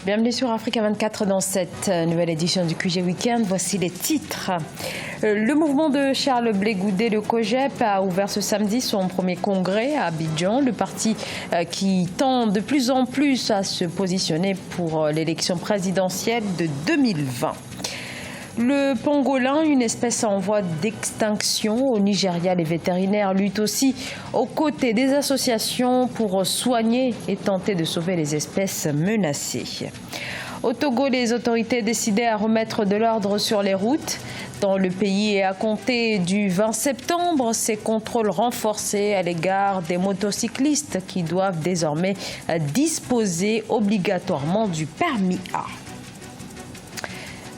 Bienvenue sur Africa 24 dans cette nouvelle édition du QG Weekend. Voici les titres. Le mouvement de Charles Blé Goudé, le COJEP, a ouvert ce samedi son premier congrès à Abidjan. Le parti qui tend de plus en plus à se positionner pour l'élection présidentielle de 2020. Le pangolin, une espèce en voie d'extinction. Au Nigeria, les vétérinaires luttent aussi aux côtés des associations pour soigner et tenter de sauver les espèces menacées. Au Togo, les autorités décidaient à remettre de l'ordre sur les routes dans le pays et à compter du 20 septembre, ces contrôles renforcés à l'égard des motocyclistes qui doivent désormais disposer obligatoirement du permis A.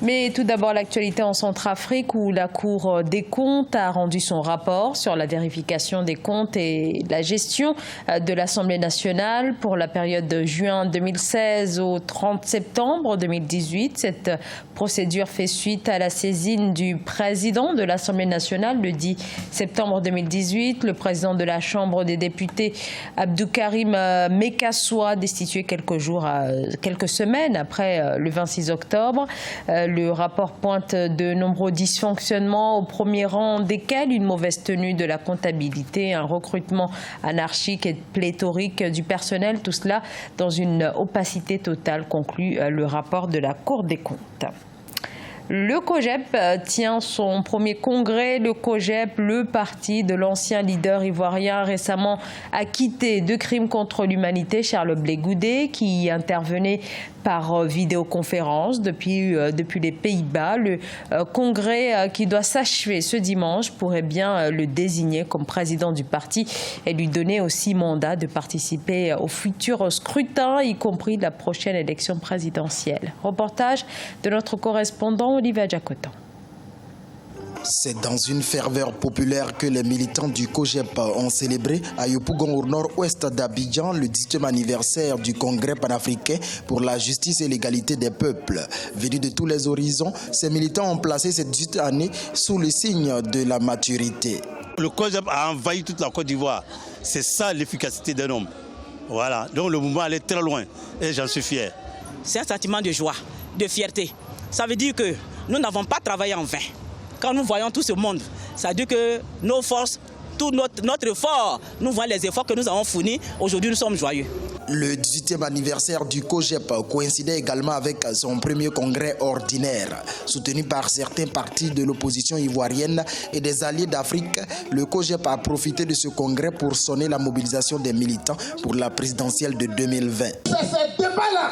Mais tout d'abord, l'actualité en Centrafrique où la Cour des comptes a rendu son rapport sur la vérification des comptes et la gestion de l'Assemblée nationale pour la période de juin 2016 au 30 septembre 2018. Cette procédure fait suite à la saisine du président de l'Assemblée nationale le 10 septembre 2018. Le président de la Chambre des députés, Abdoukarim Mekassoua, destitué quelques semaines après le 26 octobre. Le rapport pointe de nombreux dysfonctionnements, au premier rang desquels une mauvaise tenue de la comptabilité, un recrutement anarchique et pléthorique du personnel, tout cela dans une opacité totale, conclut le rapport de la Cour des comptes. Le COJEP tient son premier congrès. Le COJEP, le parti de l'ancien leader ivoirien récemment acquitté de crimes contre l'humanité, Charles Blé Goudé, qui intervenait par vidéoconférence depuis les Pays-Bas. Le congrès qui doit s'achever ce dimanche pourrait bien le désigner comme président du parti et lui donner aussi mandat de participer au futur scrutin, y compris la prochaine élection présidentielle. Reportage de notre correspondant Olivier Jacotan. C'est dans une ferveur populaire que les militants du COJEP ont célébré à Yopougon, au nord-ouest d'Abidjan, le 10e anniversaire du Congrès panafricain pour la justice et l'égalité des peuples. Venus de tous les horizons, ces militants ont placé cette 18e année sous le signe de la maturité. Le COJEP a envahi toute la Côte d'Ivoire. C'est ça l'efficacité d'un homme. Voilà, donc le mouvement allait très loin et j'en suis fier. C'est un sentiment de joie, de fierté. Ça veut dire que nous n'avons pas travaillé en vain. Quand nous voyons tout ce monde, ça veut dire que nos forces, tout notre effort, nous voyons les efforts que nous avons fournis. Aujourd'hui, nous sommes joyeux. Le 18e anniversaire du COJEP coïncidait également avec son premier congrès ordinaire. Soutenu par certains partis de l'opposition ivoirienne et des alliés d'Afrique, le COJEP a profité de ce congrès pour sonner la mobilisation des militants pour la présidentielle de 2020. C'est ce débat-là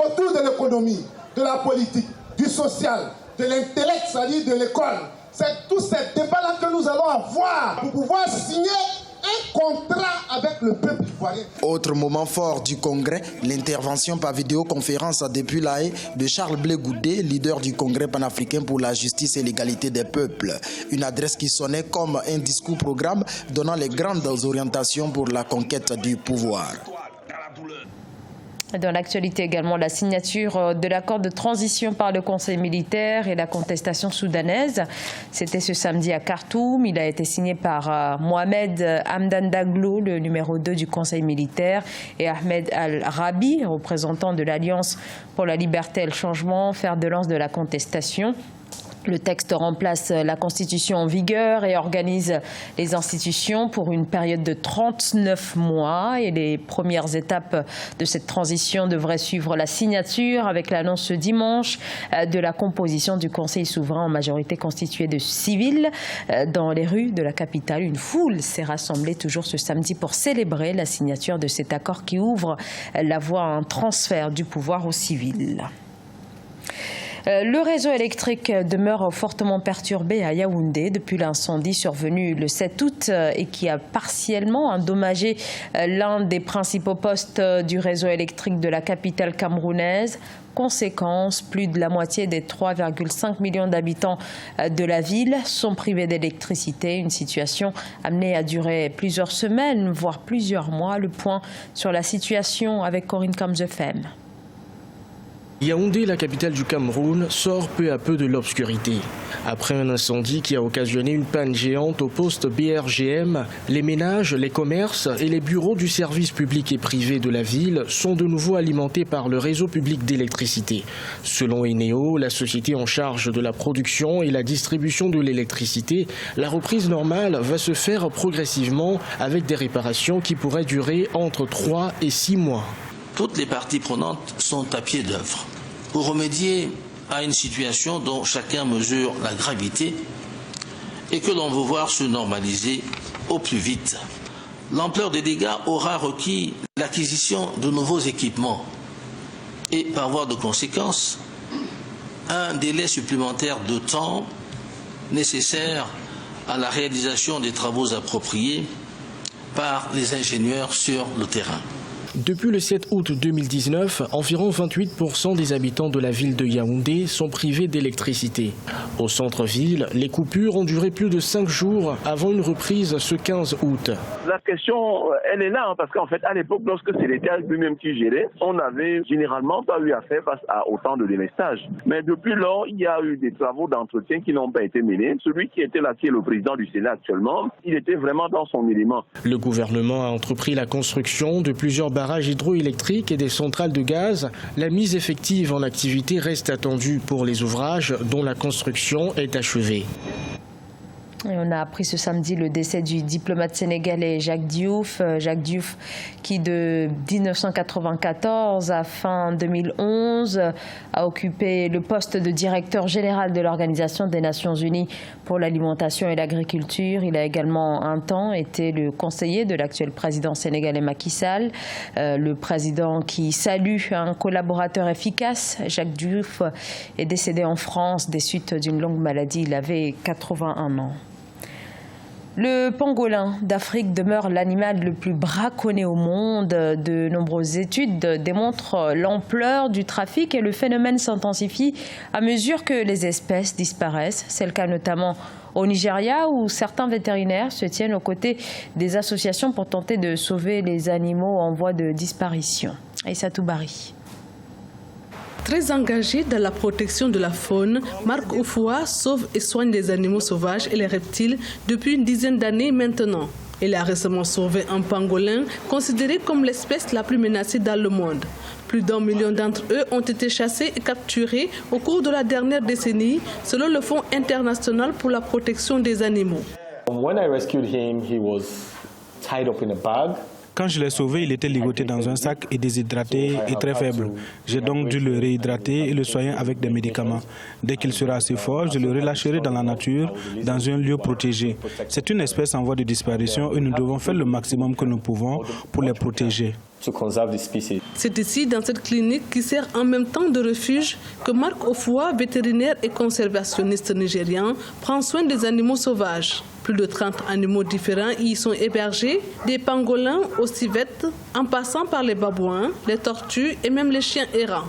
autour de l'économie, de la politique, du social, de l'intellect, c'est-à-dire de l'école. C'est tous ces débats-là que nous allons avoir pour pouvoir signer un contrat avec le peuple ivoirien. Autre moment fort du congrès, l'intervention par vidéoconférence depuis La Haye de Charles Blé Goudé, leader du Congrès panafricain pour la justice et l'égalité des peuples. Une adresse qui sonnait comme un discours-programme donnant les grandes orientations pour la conquête du pouvoir. Dans l'actualité également, la signature de l'accord de transition par le Conseil militaire et la contestation soudanaise. C'était ce samedi à Khartoum. Il a été signé par Mohamed Hamdan Daglo, le numéro 2 du Conseil militaire, et Ahmed Al-Rabi, représentant de l'Alliance pour la liberté et le changement, fer de lance de la contestation. Le texte remplace la Constitution en vigueur et organise les institutions pour une période de 39 mois. Et les premières étapes de cette transition devraient suivre la signature avec l'annonce ce dimanche de la composition du Conseil souverain en majorité constitué de civils. Dans les rues de la capitale, une foule s'est rassemblée toujours ce samedi pour célébrer la signature de cet accord qui ouvre la voie à un transfert du pouvoir aux civils. Le réseau électrique demeure fortement perturbé à Yaoundé depuis l'incendie survenu le 7 août et qui a partiellement endommagé l'un des principaux postes du réseau électrique de la capitale camerounaise. Conséquence, plus de la moitié des 3,5 millions d'habitants de la ville sont privés d'électricité. Une situation amenée à durer plusieurs semaines, voire plusieurs mois. Le point sur la situation avec Corinne Kamzefem. Yaoundé, la capitale du Cameroun, sort peu à peu de l'obscurité. Après un incendie qui a occasionné une panne géante au poste BRGM, les ménages, les commerces et les bureaux du service public et privé de la ville sont de nouveau alimentés par le réseau public d'électricité. Selon Eneo, la société en charge de la production et la distribution de l'électricité, la reprise normale va se faire progressivement avec des réparations qui pourraient durer entre 3 et 6 mois. Toutes les parties prenantes sont à pied d'œuvre pour remédier à une situation dont chacun mesure la gravité et que l'on veut voir se normaliser au plus vite. L'ampleur des dégâts aura requis l'acquisition de nouveaux équipements et, par voie de conséquence, un délai supplémentaire de temps nécessaire à la réalisation des travaux appropriés par les ingénieurs sur le terrain. Depuis le 7 août 2019, environ 28% des habitants de la ville de Yaoundé sont privés d'électricité. Au centre-ville, les coupures ont duré plus de 5 jours avant une reprise ce 15 août. La question, elle est là, parce qu'en fait, à l'époque, lorsque c'est l'État lui-même qui gérait, on n'avait généralement pas eu à faire face à autant de délestages. Mais depuis lors, il y a eu des travaux d'entretien qui n'ont pas été menés. Celui qui était là, qui est le président du Sénat actuellement, il était vraiment dans son élément. Le gouvernement a entrepris la construction de plusieurs barrages hydroélectriques et des centrales de gaz. La mise effective en activité reste attendue pour les ouvrages dont la construction est achevée. Et on a appris ce samedi le décès du diplomate sénégalais Jacques Diouf. Jacques Diouf qui de 1994 à fin 2011 a occupé le poste de directeur général de l'Organisation des Nations Unies pour l'alimentation et l'agriculture. Il a également un temps été le conseiller de l'actuel président sénégalais Macky Sall. Le président qui salue un collaborateur efficace, Jacques Diouf, est décédé en France des suites d'une longue maladie. Il avait 81 ans. Le pangolin d'Afrique demeure l'animal le plus braconné au monde. De nombreuses études démontrent l'ampleur du trafic et le phénomène s'intensifie à mesure que les espèces disparaissent. C'est le cas notamment au Nigeria où certains vétérinaires se tiennent aux côtés des associations pour tenter de sauver les animaux en voie de disparition. Aïssatou Bari. Très engagé dans la protection de la faune, Marc Oufoua sauve et soigne les animaux sauvages et les reptiles depuis une dizaine d'années maintenant. Il a récemment sauvé un pangolin considéré comme l'espèce la plus menacée dans le monde. Plus d'1 million d'entre eux ont été chassés et capturés au cours de la dernière décennie, selon le Fonds international pour la protection des animaux. When I rescued him, he was tied up in a bag. Quand je l'ai sauvé, il était ligoté dans un sac et déshydraté et très faible. J'ai donc dû le réhydrater et le soigner avec des médicaments. Dès qu'il sera assez fort, je le relâcherai dans la nature, dans un lieu protégé. C'est une espèce en voie de disparition et nous devons faire le maximum que nous pouvons pour les protéger. C'est ici, dans cette clinique qui sert en même temps de refuge, que Marc Oufoua, vétérinaire et conservationniste nigérian, prend soin des animaux sauvages. Plus de 30 animaux différents y sont hébergés, des pangolins aux civettes, en passant par les babouins, les tortues et même les chiens errants.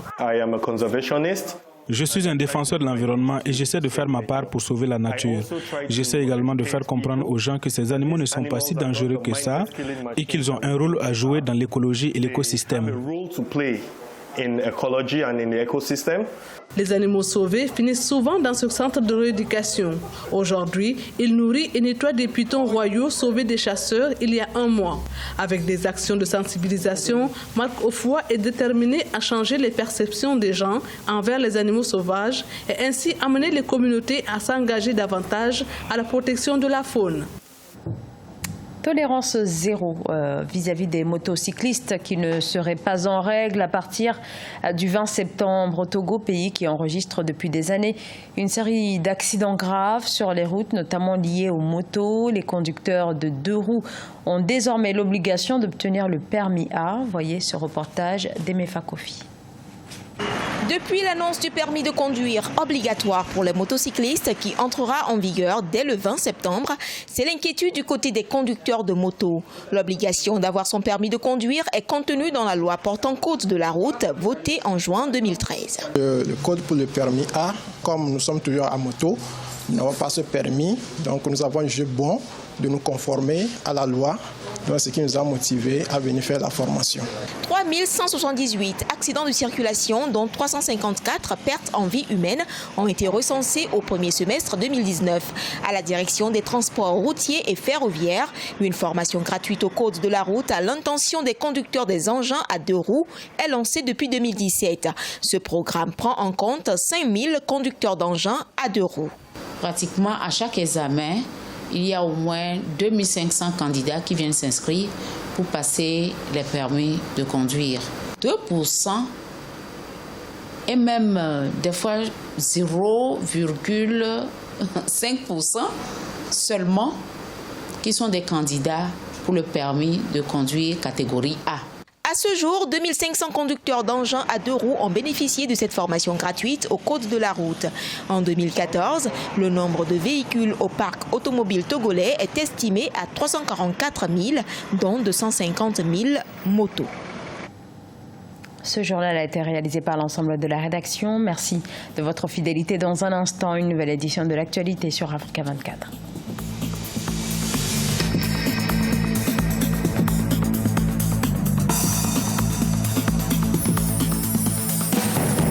Je suis un défenseur de l'environnement et j'essaie de faire ma part pour sauver la nature. J'essaie également de faire comprendre aux gens que ces animaux ne sont pas si dangereux que ça et qu'ils ont un rôle à jouer dans l'écologie et l'écosystème. Les animaux sauvés finissent souvent dans ce centre de rééducation. Aujourd'hui, il nourrit et nettoie des pitons royaux sauvés des chasseurs il y a un mois. Avec des actions de sensibilisation, Marc Oufoua est déterminé à changer les perceptions des gens envers les animaux sauvages et ainsi amener les communautés à s'engager davantage à la protection de la faune. Tolérance zéro vis-à-vis des motocyclistes qui ne seraient pas en règle à partir du 20 septembre au Togo, pays qui enregistre depuis des années une série d'accidents graves sur les routes, notamment liés aux motos. Les conducteurs de 2 roues ont désormais l'obligation d'obtenir le permis A. Voyez ce reportage d'Emefa Kofi. Depuis l'annonce du permis de conduire obligatoire pour les motocyclistes qui entrera en vigueur dès le 20 septembre, c'est l'inquiétude du côté des conducteurs de moto. L'obligation d'avoir son permis de conduire est contenue dans la loi portant code de la route votée en juin 2013. Le code pour le permis A, comme nous sommes toujours à moto, nous n'avons pas ce permis. Donc nous avons jugé bon de nous conformer à la loi. Donc, ce qui nous a motivés à venir faire la formation. 3178 accidents de circulation, dont 354 pertes en vie humaine, ont été recensés au premier semestre 2019. À la direction des transports routiers et ferroviaires, une formation gratuite au code de la route à l'intention des conducteurs des engins à 2 roues est lancée depuis 2017. Ce programme prend en compte 5000 conducteurs d'engins à 2 roues. Pratiquement à chaque examen, il y a au moins 2500 candidats qui viennent s'inscrire pour passer les permis de conduire. 2% et même des fois 0,5% seulement qui sont des candidats pour le permis de conduire catégorie A. À ce jour, 2500 conducteurs d'engins à 2 roues ont bénéficié de cette formation gratuite au code de la route. En 2014, le nombre de véhicules au parc automobile togolais est estimé à 344 000, dont 250 000 motos. Ce journal a été réalisé par l'ensemble de la rédaction. Merci de votre fidélité. Dans un instant, une nouvelle édition de l'actualité sur Africa 24.